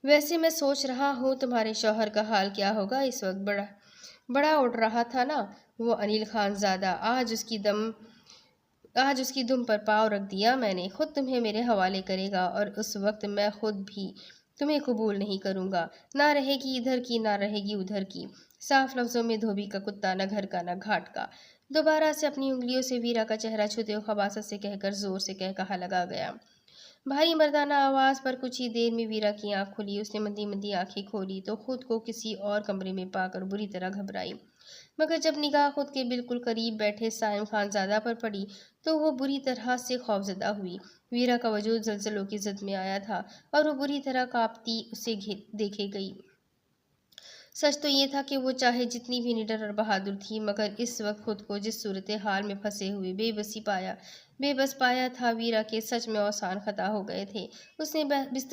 वैसे मैं सोच रहा हूँ तुम्हारे शौहर का हाल क्या होगा इस वक्त। बड़ा बड़ा उड़ रहा था ना वो अनिल खान ज़्यादा। आज उसकी दुम पर पाँव रख दिया मैंने। खुद तुम्हें मेरे हवाले करेगा और उस वक्त मैं खुद भी तुम्हें कबूल नहीं करूँगा। ना रहेगी इधर की ना रहेगी उधर की। साफ लफ्ज़ों में धोबी का कुत्ता, न घर का न घाट का। दोबारा से अपनी उंगलियों से वीरा का चेहरा छूते हुए खबासत से कहकर जोर से कह कहा लगा गया। भारी मर्दाना आवाज पर कुछ ही देर में वीरा की आंख खुली। उसने मंदी मंदी आंखें खोली तो खुद को किसी और कमरे में पाकर बुरी तरह घबराई। मगर जब निगाह खुद के बिल्कुल करीब बैठे साइम खानजादा पर पड़ी तो वो बुरी तरह से खौफजदा हुई। वीरा का वजूद जलजलों की जद में आया था और वो बुरी तरह कांपती उसे देखे गई। सच तो ये था कि वो चाहे जितनी भी निडर और बहादुर थी मगर इस वक्त खुद को जिस सूरत हाल में फंसे हुए बेबस पाया था वीरा के सच में औसान खता हो गए थे। उसने बिस्तर